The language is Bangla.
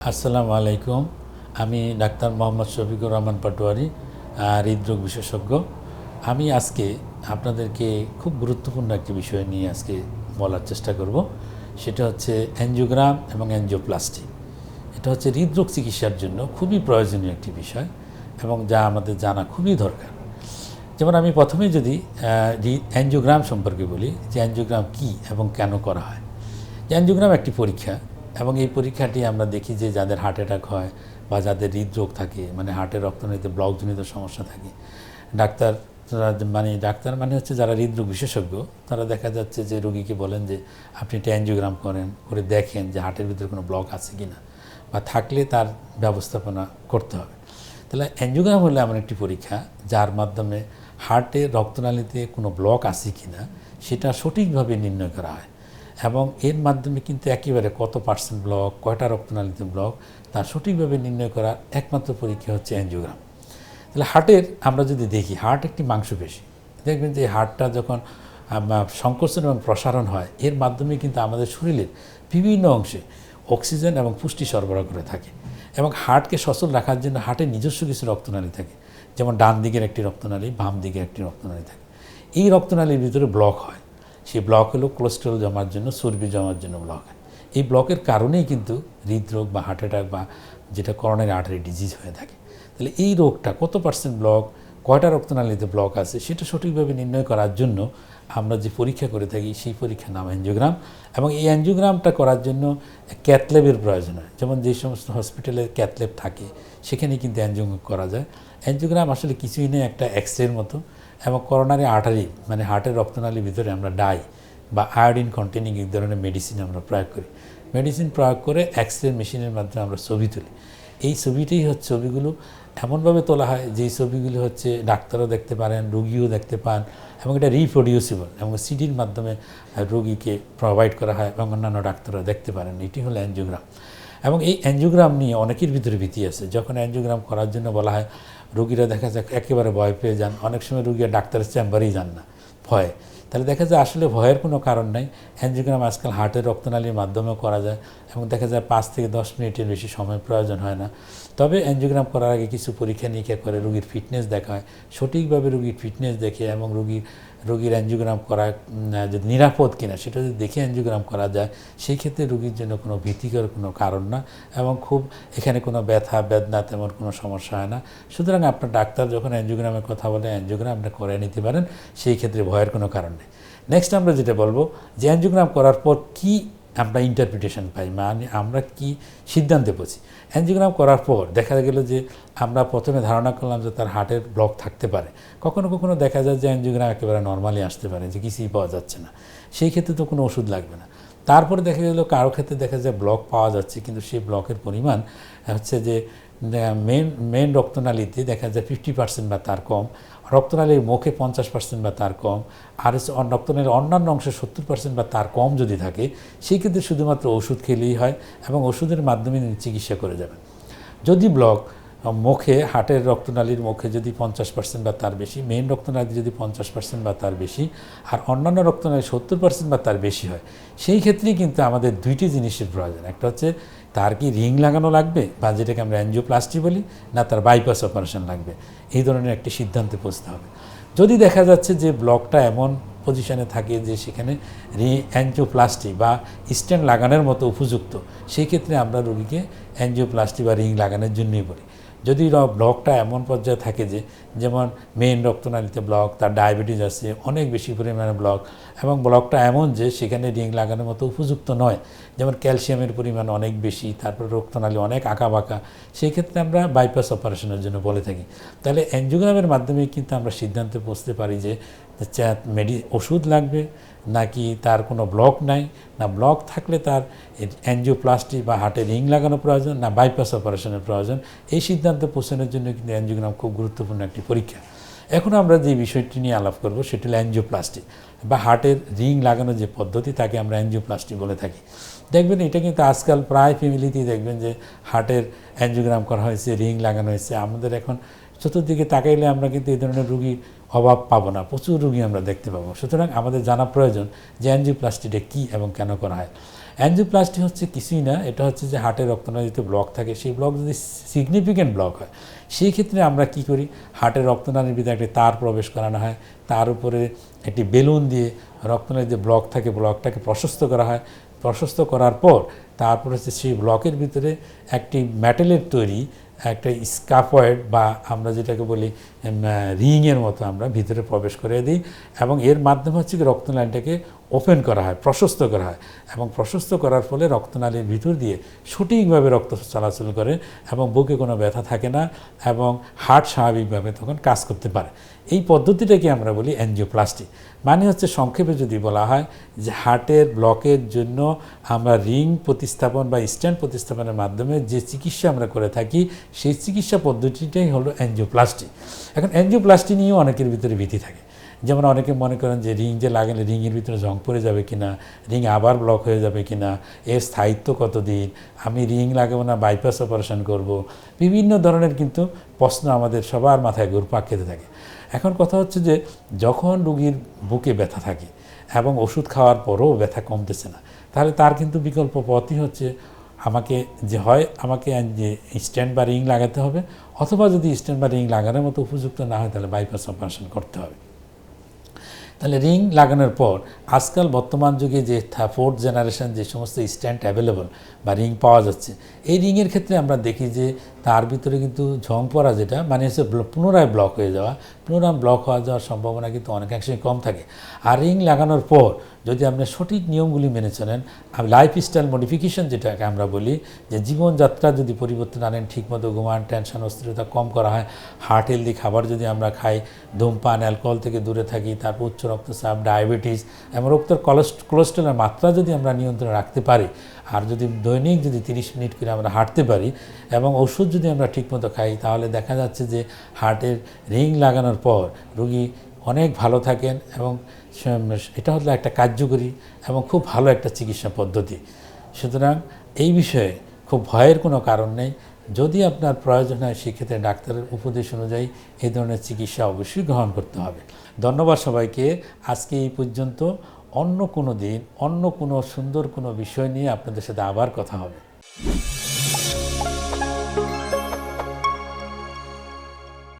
আসসালামু আলাইকুম। আমি ডাক্তার মোহাম্মদ শফিকুর রহমান পাটোয়ারি, হৃদরোগ বিশেষজ্ঞ। আমি আজকে আপনাদেরকে খুব গুরুত্বপূর্ণ একটি বিষয় নিয়ে আজকে বলার চেষ্টা করব। সেটা হচ্ছে অ্যাঞ্জিওগ্রাম এবং অ্যাঞ্জিওপ্লাস্টি। এটা হচ্ছে হৃদরোগ চিকিৎসার জন্য খুবই প্রয়োজনীয় একটি বিষয় এবং যা আমাদের জানা খুবই দরকার। যেমন আমি প্রথমে যদি অ্যাঞ্জিওগ্রাম সম্পর্কে বলি যে অ্যাঞ্জিওগ্রাম কী এবং কেন করা হয়। অ্যাঞ্জিওগ্রাম একটি পরীক্ষা এবং এই পরীক্ষাটি আমরা দেখি যে যাদের হার্ট অ্যাটাক হয় বা যাদের হৃদরোগ থাকে, মানে হার্টের রক্তনালীতে ব্লকজনিত সমস্যা থাকে, ডাক্তার মানে হচ্ছে যারা হৃদরোগ বিশেষজ্ঞ, তারা দেখা যাচ্ছে যে রোগীকে বলেন যে আপনি একটা অ্যাঞ্জিওগ্রাম করে দেখেন যে হার্টের ভিতরে কোনো ব্লক আছে কি না, বা থাকলে তার ব্যবস্থাপনা করতে হবে। তাহলে অ্যাঞ্জিওগ্রাম হলো এমন একটি পরীক্ষা যার মাধ্যমে হার্টের রক্তনালীতে কোনো ব্লক আছে কি না সেটা সঠিকভাবে নির্ণয় করা হয় এবং এর মাধ্যমে কিন্তু একেবারে কত পার্সেন্ট ব্লক, কয়টা রক্তনালীতে ব্লক, তা সঠিকভাবে নির্ণয় করার একমাত্র পরীক্ষা হচ্ছে অ্যাঞ্জিওগ্রাম। তাহলে হার্টের আমরা যদি দেখি, হার্ট একটি মাংসপেশি। দেখবেন যে হার্টটা যখন সংকোচন এবং প্রসারণ হয়, এর মাধ্যমে কিন্তু আমাদের শরীরের বিভিন্ন অংশে অক্সিজেন এবং পুষ্টি সরবরাহ করে থাকে এবং হার্টকে সচল রাখার জন্য হার্টের নিজস্ব কিছু রক্তনালী থাকে, যেমন ডান দিকের একটি রক্তনালী, বাম দিকের একটি রক্তনালী থাকে। এই রক্তনালীর ভিতরে ব্লক হয়। সেই ব্লক হলো কোলেস্টেরল জমার জন্য, চর্বি জমার জন্য ব্লক হয়। এই ব্লকের কারণেই কিন্তু হৃদরোগ বা হার্ট অ্যাটাক বা যেটা করোনারি আর্টারি ডিজিজ হয়ে থাকে। তাহলে এই রোগটা কত পার্সেন্ট ব্লক, কয়টা রক্তনালীতে ব্লক আছে সেটা সঠিকভাবে নির্ণয় করার জন্য আমরা যে পরীক্ষা করে থাকি সেই পরীক্ষার নাম অ্যাঞ্জিওগ্রাম। এবং এই অ্যাঞ্জিওগ্রামটা করার জন্য ক্যাথল্যাবের প্রয়োজন হয়। যেমন যে সমস্ত হসপিটালে ক্যাথল্যাব থাকে সেখানে কিন্তু অ্যাঞ্জিওগ্রাম করা যায়। অ্যাঞ্জিওগ্রাম আসলে কিছুই নেই, একটা এক্সরের মতো। এবং করোনারি আর্টারি মানে হার্টের রক্তনালীর ভিতরে আমরা ডাই বা আয়োডিন কন্টেনিং এক ধরনের মেডিসিন আমরা প্রয়োগ করি। মেডিসিন প্রয়োগ করে এক্সরে মেশিনের মাধ্যমে আমরা ছবি তুলি। এই ছবিটাই হচ্ছে, ছবিগুলো এমনভাবে তোলা হয় যেই ছবিগুলো হচ্ছে ডাক্তারও দেখতে পারেন, রোগীও দেখতে পান এবং এটা রিপ্রডিউসিবল এবং সিডির মাধ্যমে রোগীকে প্রোভাইড করা হয় এবং অন্যান্য ডাক্তাররা দেখতে পারেন। এটি হলো অ্যাঞ্জিওগ্রাম। এবং এই অ্যাঞ্জিওগ্রাম নিয়ে অনেকের ভিতরে ভীতি আছে। যখন অ্যাঞ্জিওগ্রাম করার জন্য বলা হয়, রোগীরা দেখা যায় একেবারে ভয় পেয়ে যান। অনেক সময় রোগীরা ডাক্তারের চেম্বারেই যান না ভয়ে। তাহলে দেখা যায় আসলে ভয়ের কোনো কারণ নাই। অ্যাঞ্জিওগ্রাম আজকাল হার্টের রক্তনালীর মাধ্যমেও করা যায় এবং দেখা যায় 5 থেকে 10 মিনিটের বেশি সময় প্রয়োজন হয় না। তবে অ্যাঞ্জিওগ্রাম করার আগে কিছু পরীক্ষা নিরীক্ষা করে রোগীর ফিটনেস দেখা হয়। সঠিকভাবে রোগীর ফিটনেস দেখে এবং রোগীর অ্যাঞ্জিওগ্রাম করা যদি নিরাপদ কিনা সেটা যদি দেখে অ্যাঞ্জিওগ্রাম করা যায়, সেই ক্ষেত্রে রোগীর জন্য কোনো ভীতিকর কোনো কারণ না এবং খুব এখানে কোনো ব্যথা বেদনা তেমন কোনো সমস্যা হয় না। সুতরাং আপনার ডাক্তার যখন অ্যাঞ্জিওগ্রামের কথা বলে অ্যাঞ্জিওগ্রাম আপনি করে নিতে পারেন, সেই ক্ষেত্রে ভয়ের কোনো কারণ নেই। নেক্সট আমরা যেটা বলবো যে অ্যাঞ্জিওগ্রাম করার পর কি আমরা ইন্টারপ্রিটেশন পাই, মানে আমরা কি সিদ্ধান্তে পৌঁছি। অ্যাঞ্জিওগ্রাম করার পর দেখা গেল যে আমরা প্রথমে ধারণা করলাম যে তার হার্টের ব্লক থাকতে পারে। কখনো কখনো দেখা যায় যে অ্যাঞ্জিওগ্রাম একেবারে নর্মালি আসতে পারে, যে কিছুই পাওয়া যাচ্ছে না, সেই ক্ষেত্রে তো কোনো ওষুধ লাগবে না। তারপরে দেখা গেল কারো ক্ষেত্রে দেখা যায় ব্লক পাওয়া যাচ্ছে, কিন্তু সেই ব্লকের পরিমাণ হচ্ছে যে মেন রক্তনালীতে দেখা যায় 50% বা তার কম, রক্তনালীর মুখে 50% বা তার কম, আর রক্তনালীর অন্যান্য অংশে 70% বা তার কম যদি থাকে, সেই ক্ষেত্রে শুধুমাত্র ওষুধ খেলেই হয় এবং ওষুধের মাধ্যমে চিকিৎসা করে যাবেন। যদি ব্লক মুখে, হার্টের রক্তনালীর মুখে যদি 50% বা তার বেশি, মেইন রক্তনালী যদি 50% বা তার বেশি, আর অন্যান্য রক্তনালী 70% বা তার বেশি হয়, সেই ক্ষেত্রেই কিন্তু আমাদের দুইটি জিনিসের প্রয়োজন। একটা হচ্ছে তার কি রিং লাগানো লাগবে বা যেটাকে আমরা অ্যাঞ্জিওপ্লাস্টি বলি, না তার বাইপাস অপারেশন লাগবে, এই ধরনের একটি সিদ্ধান্তে পৌঁছতে হবে। যদি দেখা যাচ্ছে যে ব্লকটা এমন পজিশনে থাকে যে সেখানে অ্যাঞ্জিওপ্লাস্টি বা স্টেন্ট লাগানোর মতো উপযুক্ত, সেই ক্ষেত্রে আমরা রোগীকে অ্যাঞ্জিওপ্লাস্টি বা রিং লাগানোর জন্যই বলি। যদি ব্লকটা এমন পর্যায়ে থাকে যে যেমন মেইন রক্তনালীতে ব্লক, তার ডায়াবেটিস আছে, অনেক বেশি পরিমাণে ব্লক এবং ব্লকটা এমন যে সেখানে রিং লাগানোর মতো উপযুক্ত নয়, যেমন ক্যালসিয়ামের পরিমাণ অনেক বেশি, তারপর রক্তনালী অনেক আঁকাবাঁকা, সেই ক্ষেত্রে আমরা বাইপাস অপারেশনের জন্য বলে থাকি। তাহলে অ্যাঞ্জিওগ্রামের মাধ্যমে কিন্তু আমরা সিদ্ধান্তে পৌঁছতে পারি যে ওষুধ লাগবে নাকি তার কোনো ব্লক নাই, না ব্লক থাকলে তার অ্যাঞ্জিওপ্লাস্টি বা হার্টে রিং লাগানো প্রয়োজন, না বাইপাস অপারেশনের প্রয়োজন। এই সিদ্ধান্তে পৌঁছানোর জন্য কিন্তু অ্যাঞ্জিওগ্রাম খুব গুরুত্বপূর্ণ একটি পরীক্ষা। এখন আমরা যে বিষয়টি নিয়ে আলাপ করব সেটি হলো অ্যাঞ্জিওপ্লাস্টি বা হার্টের রিং লাগানোর যে পদ্ধতি, তাকে আমরা অ্যাঞ্জিওপ্লাস্টি বলে থাকি। দেখবেন এটা কিন্তু আজকাল প্রায় ফ্যামিলিতেই দেখবেন যে হার্টের অ্যাঞ্জিওগ্রাম করা হয়েছে, রিং লাগানো হয়েছে। আমাদের এখন চতুর্দিকে তাকাইলে আমরা কিন্তু এই ধরনের রোগী অভাব পাবো না, প্রচুর রোগী আমরা দেখতে পাবো। সুতরাং আমাদের জানা প্রয়োজন যে অ্যাঞ্জিওপ্লাস্টিটা কী এবং কেন করা হয়। অ্যানজিওপ্লাস্টি হচ্ছে কিছুই না, এটা হচ্ছে যে হার্টের রক্তনালীতে ব্লক থাকে, সেই ব্লক যদি সিগনিফিক্যান্ট ব্লক হয় সেই ক্ষেত্রে আমরা কি করি, হার্টের রক্তনালীর ভিতরে একটি তার প্রবেশ করানো হয়, তার উপরে একটি বেলুন দিয়ে রক্তনালীর যে ব্লক থাকে ব্লকটাকে প্রশস্ত করা হয়, প্রশস্ত করার পর তারপর হচ্ছে সেই ব্লকের ভিতরে একটি মেটালের তৈরি একটা স্কাফয়েড বা আমরা যেটাকে বলি রিংয়ের মতো আমরা ভিতরে প্রবেশ করে দিই, এবং এর মাধ্যমে হচ্ছে কি রক্তনালীটাকে ওপেন করা হয়, প্রশস্ত করা হয়, এবং প্রশস্ত করার ফলে রক্তনালীর ভিতর দিয়ে সঠিকভাবে রক্ত চলাচল করে এবং বুকে কোনো ব্যথা থাকে না এবং হার্ট স্বাভাবিকভাবে তখন কাজ করতে পারে। এই পদ্ধতিটাকে আমরা বলি অ্যানজিওপ্লাস্টি। মানে হচ্ছে সংক্ষেপে যদি বলা হয় যে হার্টের ব্লকের জন্য আমরা রিং প্রতিস্থাপন বা স্ট্যান্ড প্রতিস্থাপনের মাধ্যমে যে চিকিৎসা আমরা করে থাকি সেই চিকিৎসা পদ্ধতিটাই হলো অ্যানজিওপ্লাস্টি। এখন অ্যানজিওপ্লাস্টি নিয়েও অনেকের ভিতরে ভীতি থাকে, যেমন অনেকে মনে করেন যে রিং যে লাগালে রিংয়ের ভিতরে জং পড়ে যাবে কিনা, রিং আবার ব্লক হয়ে যাবে কিনা, এর স্থায়িত্ব কতদিন, আমি রিং লাগাবো না বাইপাস অপারেশন করব, বিভিন্ন ধরনের কিন্তু প্রশ্ন আমাদের সবার মাথায় ঘুরপাক খেতে থাকে। এখন কথা হচ্ছে যে যখন রোগীর বুকে ব্যথা থাকে এবং ওষুধ খাওয়ার পরও ব্যথা কমতেছে না, তাহলে তার কিন্তু বিকল্প পথই হচ্ছে আমাকে যে স্ট্যান্ড বা রিং লাগাতে হবে, অথবা যদি স্ট্যান্ড বা রিং লাগানোর মতো উপযুক্ত না হয় তাহলে বাইপাস অপারেশন করতে হবে। তাহলে রিং লাগানোর পর আজকাল বর্তমান যুগে যে 4th জেনারেশন যে সমস্ত স্ট্যান্ড অ্যাভেলেবল বা রিং পাওয়া যাচ্ছে, এই রিংয়ের ক্ষেত্রে আমরা দেখি যে তার ভিতরে কিন্তু ঝং পড়া, যেটা মানে হচ্ছে পুনরায় ব্লক হয়ে যাওয়া, পুনরায় ব্লক হয়ে যাওয়ার সম্ভাবনা কিন্তু অনেকাংশেই কম থাকে। আর রিং লাগানোর পর যদি আপনি সঠিক নিয়মগুলি মেনে চলেন, লাইফস্টাইল মডিফিকেশন যেটাকে আমরা বলি, যে জীবনযাত্রা যদি পরিবর্তন আনেন, ঠিকমতো ঘুমান, টেনশন অস্থিরতা কম করা হয়, হার্ট হেলদি খাবার যদি আমরা খাই, ধূমপান অ্যালকোহল থেকে দূরে থাকি, তারপর উচ্চ রক্তচাপ, ডায়াবেটিস এবং রক্তের কোলেস্ট্রলের মাত্রা যদি আমরা নিয়ন্ত্রণে রাখতে পারি, আর যদি দৈনিক যদি 30 মিনিট করে আমরা হাঁটতে পারি এবং ওষুধ যদি আমরা ঠিকমতো খাই, তাহলে দেখা যাচ্ছে যে হার্টের রিং লাগানোর পর রোগী অনেক ভালো থাকেন এবং এটা হলো একটা কার্যকরী এবং খুব ভালো একটা চিকিৎসা পদ্ধতি। সুতরাং এই বিষয়ে খুব ভয়ের কোনো কারণ নেই। যদি আপনার প্রয়োজন হয় সেক্ষেত্রে ডাক্তারের উপদেশ অনুযায়ী এই ধরনের চিকিৎসা অবশ্যই গ্রহণ করতে হবে। ধন্যবাদ সবাইকে। আজকে এই পর্যন্ত। অন্য কোনো দিন অন্য কোনো সুন্দর কোনো বিষয় নিয়ে আপনাদের সাথে আবার কথা হবে।